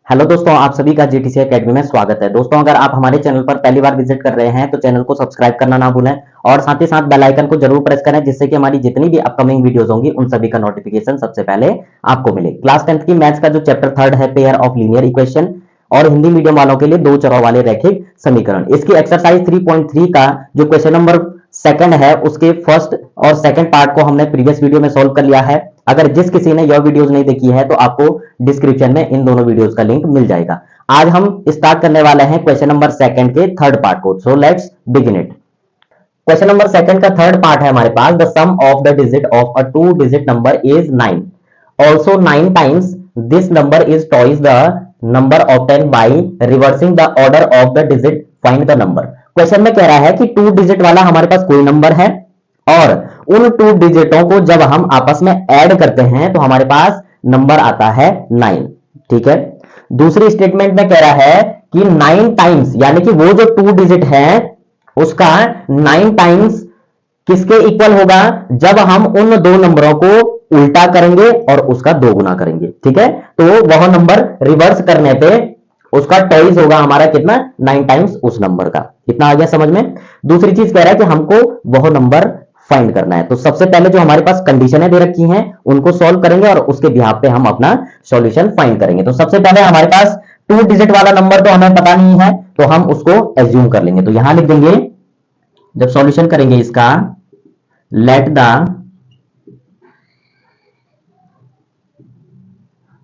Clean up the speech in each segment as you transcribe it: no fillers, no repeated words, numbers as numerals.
Hello दोस्तों, आप सभी का जीटीसी एकेडमी में स्वागत है। दोस्तों, अगर आप हमारे चैनल पर पहली बार विजिट कर रहे हैं तो चैनल को सब्सक्राइब करना ना भूलें और साथ ही साथ बेल आइकन को जरूर प्रेस करें, जिससे कि हमारी जितनी भी अपकमिंग वीडियोस होंगी उन सभी का नोटिफिकेशन सबसे पहले आपको मिले। क्लास 10th की मैथ्स का जो चैप्टर 3 है, पेयर ऑफ लीनियर इक्वेशन, और हिंदी मीडियम वालों के लिए दो चरों वाले रैखिक समीकरण, इसकी एक्सरसाइज 3.3 का जो क्वेश्चन नंबर सेकंड है उसके फर्स्ट और सेकंड पार्ट को हमने प्रीवियस वीडियो में सोल्व कर लिया है। अगर जिस किसी ने यह वीडियोस नहीं देखी है तो आपको डिस्क्रिप्शन में इन दोनों वीडियोस का लिंक मिल जाएगा। आज हम स्टार्ट करने वाले हैं क्वेश्चन नंबर सेकंड के थर्ड पार्ट को। So let's begin it. Question number second का थर्ड पार्ट है हमारे पास, the sum of the digit of a two digit number is 9, also 9 times this number is twice the number obtain by reversing the order of the digit, find the number. Question में कह रहा है कि two digit वाला हमारे पास कोई number है और उन टू डिजिटों को जब हम आपस में ऐड करते हैं तो हमारे पास नंबर आता है 9। ठीक है, दूसरी स्टेटमेंट में कह रहा है कि 9 टाइम्स, यानी कि वो जो टू डिजिट है उसका 9 टाइम्स किसके इक्वल होगा, जब हम उन दो नंबरों को उल्टा करेंगे और उसका दो गुना करेंगे। ठीक है, तो वह नंबर रिवर्स करने पे उसका टॉइस होगा हमारा कितना, 9 टाइम्स उस नंबर का। कितना आ गया समझ में। दूसरी चीज कह रहा है कि हमको वह नंबर फाइंड करना है। तो सबसे पहले जो हमारे पास कंडीशनें दे रखी हैं उनको सॉल्व करेंगे और उसके बिहाफ पे हम अपना सॉल्यूशन फाइंड करेंगे। तो सबसे पहले हमारे पास टू डिजिट वाला नंबर तो हमें पता नहीं है, तो हम उसको एज्यूम कर लेंगे। तो यहां लिख देंगे, जब सॉल्यूशन करेंगे इसका, let the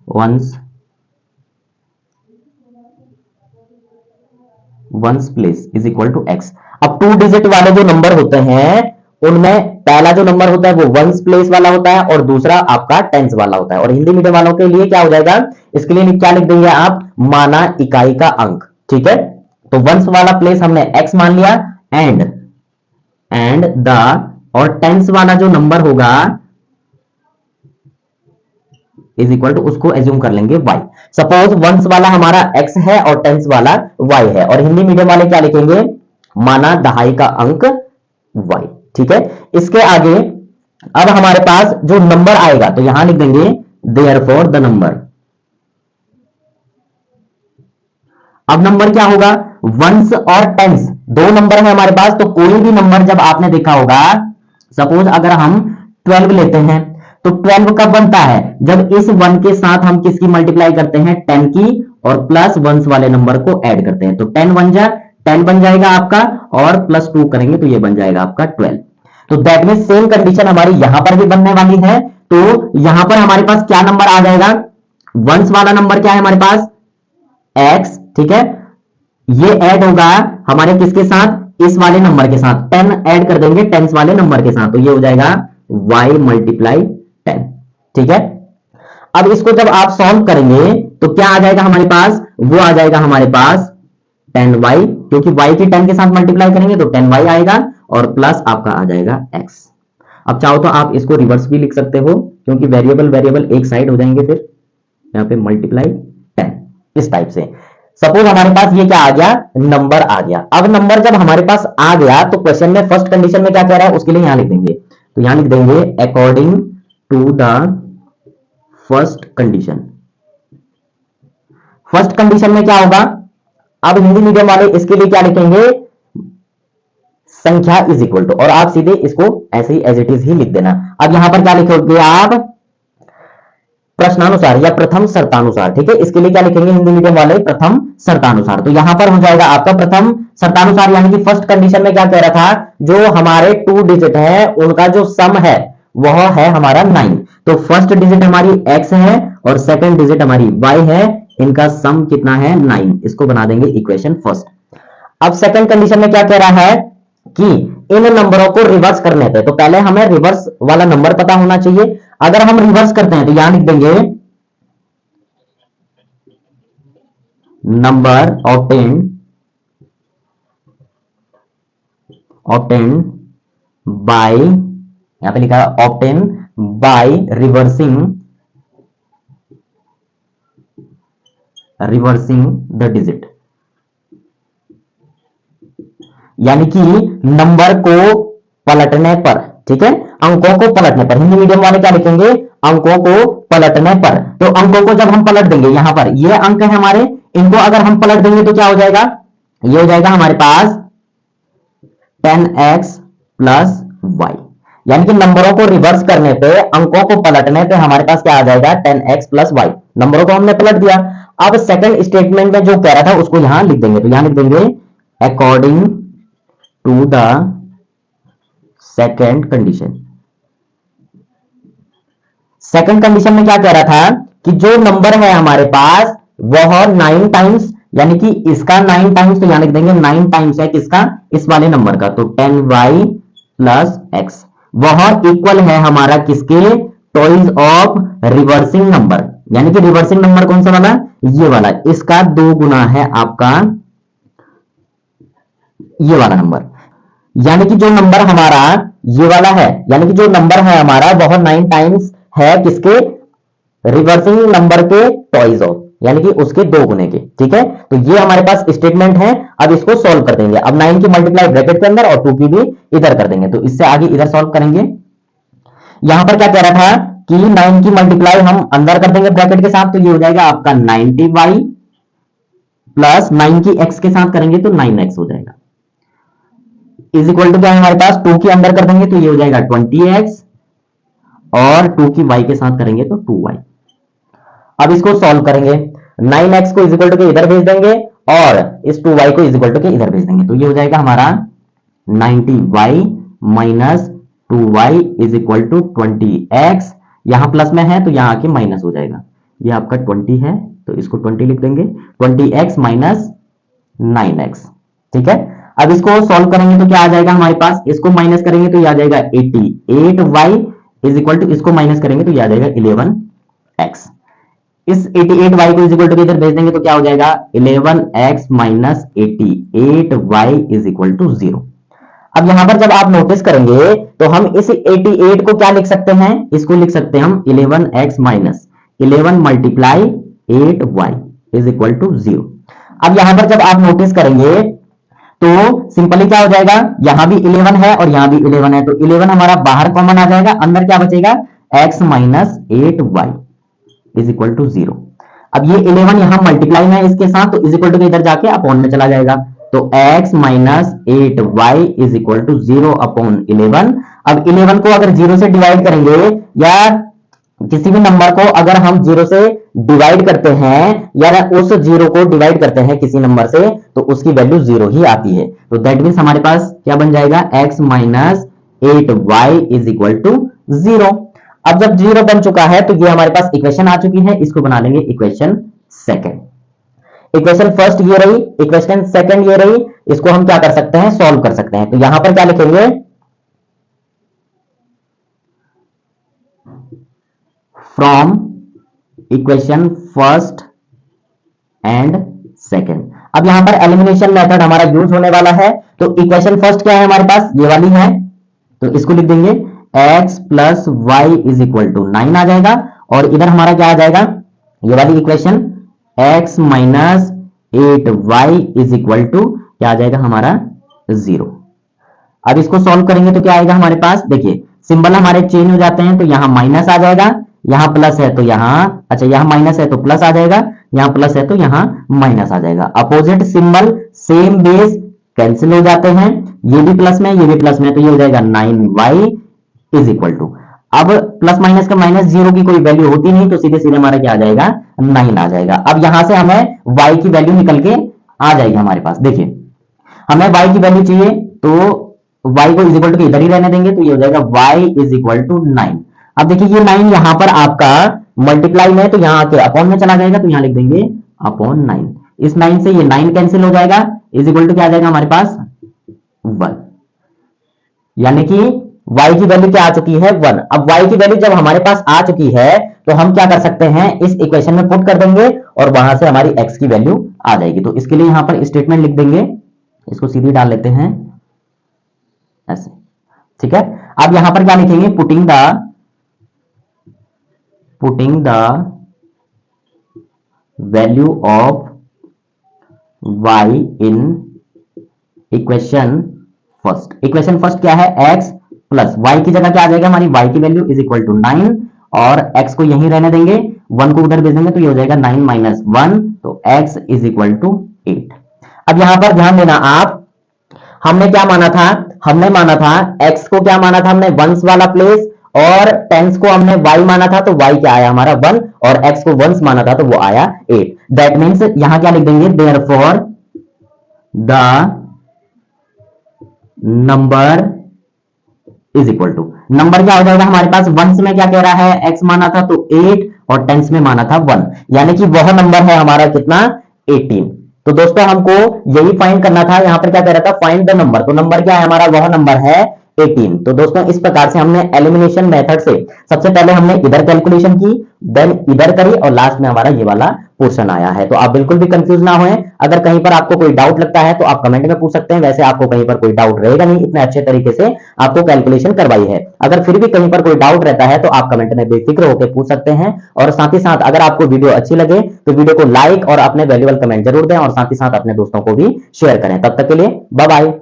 ones place is equal to x. अब टू डिजिट वाले जो नंबर होते हैं उनमें पहला जो नंबर होता है वो वंस प्लेस वाला होता है और दूसरा आपका टेंस वाला होता है। और हिंदी मीडियम वालों के लिए क्या हो जाएगा, इसके लिए क्या लिख देंगे आप, माना इकाई का अंक। ठीक है, तो वंस वाला प्लेस हमने एक्स मान लिया, एंड द, और टेंस वाला जो नंबर होगा इज इक्वल टू, उसको एज्यूम कर लेंगे y। सपोज वंस वाला हमारा x है और टेंस वाला y है, और हिंदी मीडियम वाले क्या लिखेंगे, माना दहाई का अंक y। ठीक है, इसके आगे अब हमारे पास जो नंबर आएगा तो यहां लिख देंगे देयरफॉर द नंबर। अब नंबर क्या होगा, वंस और टेंस दो नंबर है हमारे पास, तो कोई भी नंबर जब आपने देखा होगा, सपोज अगर हम 12 लेते हैं तो 12 कब बनता है, जब इस 1 के साथ हम किसकी मल्टीप्लाई करते हैं, 10 की, और प्लस वंस वाले नंबर को ऐड करते हैं। तो 10 बन जाएगा आपका, और प्लस 2 करेंगे तो ये बन जाएगा आपका 12। तो दैट मीन सेम कंडीशन हमारी यहां पर भी बनने वाली है। तो यहां पर हमारे पास क्या नंबर आ जाएगा, वंस वाला नंबर क्या है हमारे पास, x। ठीक है, ये ऐड होगा हमारे किसके साथ, इस वाले नंबर के साथ, 10 ऐड कर देंगे टेंस वाले नंबर के साथ, तो ये हो जाएगा y मल्टीप्लाई 10। ठीक है, अब इसको जब आप सॉल्व करेंगे तो क्या आ जाएगा हमारे पास, वो आ जाएगा हमारे पास 10y, क्योंकि y की 10 के साथ मल्टीप्लाई करेंगे तो 10y आएगा, और प्लस आपका आ जाएगा x। अब चाहो तो आप इसको रिवर्स भी लिख सकते हो, क्योंकि वेरिएबल एक साइड हो जाएंगे, फिर यहां पे मल्टीप्लाई 10 इस टाइप से। सपोज हमारे पास ये क्या आ गया, नंबर आ गया। अब नंबर जब हमारे पास आ गया तो क्वेश्चन में फर्स्ट कंडीशन में क्या कह रहा है, उसके लिए यहां लिख देंगे, तो यहां लिख देंगे according to the first condition. First condition में क्या होगा, अब हिंदी मीडियम वाले इसके लिए क्या लिखेंगे, संख्या इज इक्वल टू, और आप सीधे इसको ऐसे ही एज इट इज ही लिख देना। अब यहां पर क्या लिखोगे आप, प्रश्नानुसार या प्रथम शर्तानुसार। ठीक है, इसके लिए क्या लिखेंगे हिंदी मीडियम वाले, प्रथम शर्तानुसार। तो यहां पर हो जाएगा आपका प्रथम शर्तानुसार, यानी कि फर्स्ट कंडीशन में क्या कह रहा था, जो हमारे टू डिजिट है उनका जो सम है वह है हमारा 9। तो फर्स्ट डिजिट हमारी x है और सेकंड डिजिट हमारी y है, इनका सम कितना है, 9। इसको बना देंगे इक्वेशन फर्स्ट। अब सेकंड कंडीशन में क्या कह रहा है कि इन नंबरों को रिवर्स करने पे, तो पहले हमें रिवर्स वाला नंबर पता होना चाहिए। अगर हम रिवर्स करते हैं तो यहां लिख देंगे नंबर ऑब्टेन बाय, यहां पे लिखा है obtain by reversing the digit, यानी कि नंबर को पलटने पर। ठीक है, अंकों को पलटने पर। हिंदी मीडियम वाले क्या लिखेंगे, अंकों को पलटने पर। तो अंकों को जब हम पलट देंगे, यहां पर ये अंक है हमारे, इनको अगर हम पलट देंगे तो क्या हो जाएगा, ये हो जाएगा हमारे पास 10x प्लस वाई। यानी कि नंबरों को रिवर्स करने पे, अंकों को पलटने पे हमारे पास क्या आ जाएगा, 10x प्लस वाई। नंबरों को हमने पलट दिया। अब सेकंड स्टेटमेंट में जो कह रहा था उसको यहां लिख देंगे। तो यहां लिख देंगे according to the second condition. Second condition में क्या कह रहा था कि जो नंबर है हमारे पास वह 9 टाइम्स, यानी कि इसका 9 टाइम्स, तो यहां लिख देंगे 9 टाइम्स है किसका, इस वाले नंबर का। तो 10y प्लस एक्स वह इक्वल है हमारा किसके, टॉइज ऑफ रिवर्सिंग नंबर। यानी कि रिवर्सिंग नंबर कौन सा वाला, ये वाला, इसका 2 गुना है आपका ये वाला नंबर। यानी कि जो नंबर हमारा ये वाला है, यानी कि जो नंबर है हमारा वह 9 टाइम्स है किसके, रिवर्सिंग नंबर के टॉइज ऑफ, यानी कि उसके 2 गुने के। ठीक है, तो ये हमारे पास स्टेटमेंट है। अब इसको सॉल्व कर देंगे। अब 9 की मल्टीप्लाई ब्रैकेट के अंदर और 2 की भी इधर कर देंगे। तो इससे आगे इधर सॉल्व करेंगे। यहां पर क्या कह रहा था कि 9 की मल्टीप्लाई हम अंदर कर देंगे ब्रैकेट के साथ, तो ये हो जाएगा आपका 90y प्लस 9 की x के साथ करेंगे तो 9x हो जाएगा। इज इक्वल टू क्या है हमारे पास, 2 की अंदर कर देंगे तो ये हो जाएगा 20x और 2 की y के साथ करेंगे तो 2y। अब इसको सॉल्व करेंगे। 9x को इज इक्वल टू के इधर भेज देंगे और इस 2y को इज इक्वल टू के इधर भेज देंगे। तो ये हो जाएगा हमारा 90y minus 2y is equal to 20x। यहां प्लस में है तो यहां आके माइनस हो जाएगा। ये आपका 20 है तो इसको 20 लिख देंगे, 20x माइनस 9x। ठीक है, अब इसको सॉल्व करेंगे तो क्या आ जाएगा हमारे पास, इसको माइनस करेंगे तो ये आ जाएगा 88y इज इक्वल टू, इसको माइनस करेंगे तो ये आ जाएगा 11x। इस 88y को इज इक्वल टू इधर भेज देंगे तो क्या हो जाएगा 11x minus 88y is equal to 0। अब यहां पर जब आप नोटिस करेंगे तो हम इस 88 को क्या लिख सकते हैं, इसको लिख सकते हैं हम 11x minus 11 multiply 8y is equal to 0। अब यहां पर जब आप नोटिस करेंगे तो सिंपली क्या हो जाएगा, यहां भी 11 है और यहां भी 11 है, तो 11 हमारा बाहर कॉमन आ जाएगा, अंदर क्या बचेगा x minus 8y is equal to 0। अब ये 11 यहां मल्टीप्लाई में है इसके साथ, तो इज इक्वल टू इधर जाके अपॉन में चला जाएगा। तो x minus 8y is equal to 0 upon 11। अब 11 को अगर 0 से डिवाइड करेंगे या किसी भी नंबर को अगर हम 0 से डिवाइड करते हैं या उस 0 को डिवाइड करते हैं किसी नंबर से तो उसकी वैल्यू 0 ही आती है। तो दैट मीन्स हमारे पास क्या बन जाएगा, x minus 8y is equal to 0। अब जब 0 बन चुका है तो ये हमारे पास इक्वेशन आ चुकी है, इसको बना लेंगे इक्वेशन सेकंड। इक्वेशन फर्स्ट ये रही, इक्वेशन सेकंड ये रही, इसको हम क्या कर सकते हैं, सॉल्व कर सकते हैं। तो यहां पर क्या लिखेंगे, from equation first and second. अब यहां पर एलिमिनेशन मेथड हमारा यूज होने वाला है। तो इक्वेशन फर्स्ट क्या है हमारे पास, ये वाली है, तो इसको लिख देंगे x plus y is equal to 9 आ जाएगा और इधर हमारा क्या आ जाएगा, ये वाली equation x minus 8y is equal to क्या आ जाएगा हमारा 0। अब इसको सॉल्व करेंगे तो क्या आएगा हमारे पास, देखिए सिंबल हमारे चेंज हो जाते हैं, तो यहां माइनस आ जाएगा, यहां प्लस है तो यहां, अच्छा यहां माइनस है तो प्लस आ जाएगा, यहां प्लस है तो यहां माइनस आ जाएगा। Opposite symbol same base cancel हो जाते हैं, ये भी प्लस में ये भी प्लस में, तो ये हो जाएगा 9y इज इक्वल टू, अब प्लस माइनस का माइनस 0 की कोई वैल्यू होती नहीं तो सीधे सीधे हमारा क्या आ जाएगा 9 आ जाएगा। अब यहां से हमें y की वैल्यू निकल के आ जाएगी हमारे पास। देखिए हमें y की वैल्यू चाहिए तो y को इज इक्वल टू इधर ही रहने देंगे, तो ये हो जाएगा y इज इक्वल टू 9। अब देखिए ये 9 यहां पर आपका मल्टीप्लाई में, तो यहां आके अपॉन में चला जाएगा, तो यहां लिख देंगे अपॉन 9। इस 9 से ये 9 कैंसिल हो जाएगा, इज इक्वल टू क्या आ जाएगा हमारे पास 1। यानी कि y की वैल्यू क्या आ चुकी है 1। अब y की वैल्यू जब हमारे पास आ चुकी है तो हम क्या कर सकते हैं, इस इक्वेशन में पुट कर देंगे और वहां से हमारी x की वैल्यू आ जाएगी। तो इसके लिए यहां पर स्टेटमेंट लिख देंगे, इसको सीधी डाल लेते हैं ऐसे, ठीक है। अब यहां पर क्या लिखेंगे, putting the value of y in equation first. Equation first क्या है, x प्लस y की जगह क्या आ जाएगा हमारी y की वैल्यू इज इक्वल टू 9 और x को यहीं रहने देंगे, 1 को उधर भेज देंगे तो ये हो जाएगा 9 माइनस 1, तो x इज इक्वल टू 8। अब यहां पर ध्यान देना आप, हमने क्या माना था, हमने माना था x को क्या माना था हमने, वंस वाला प्लेस, और टेंस को हमने y माना था तो y क्या आया हमारा 1, और x को वंस माना था तो वो आया 8। दैट मीन्स यहां क्या लिख देंगे, therefore the number is equal to, number क्या हो जाएगा हमारे पास, वंस में क्या कह रहा है, x माना था तो 8 और टेंस में माना था 1, यानी कि वह नंबर है हमारा कितना, 18। तो दोस्तों हमको यही फाइंड करना था, यहां पर क्या कह रहा था, फाइंड द नंबर, तो नंबर क्या है हमारा, वह नंबर है 18। तो दोस्तों इस प्रकार से हमने एलिमिनेशन मेथड से सबसे पहले हमने इधर कैलकुलेशन की, देन इधर करी, और लास्ट में हमारा ये वाला पोर्शन आया है। तो आप बिल्कुल भी कंफ्यूज ना होएं, अगर कहीं पर आपको कोई डाउट लगता है तो आप कमेंट में पूछ सकते हैं, वैसे आपको कहीं पर कोई डाउट रहेगा नहीं, इतने अच्छे तरीके से आपको कैलकुलेशन करवाई है। अगर फिर भी कहीं पर कोई डाउट रहता है तो आप कमेंट में बेफिक्र होकर पूछ सकते हैं, और साथ ही साथ अगर आपको वीडियो अच्छी लगे तो वीडियो को लाइक और अपने वैल्यूएबल कमेंट जरूर दें, और साथ ही साथ अपने दोस्तों को भी शेयर करें। तब तक के लिए बाय बाय।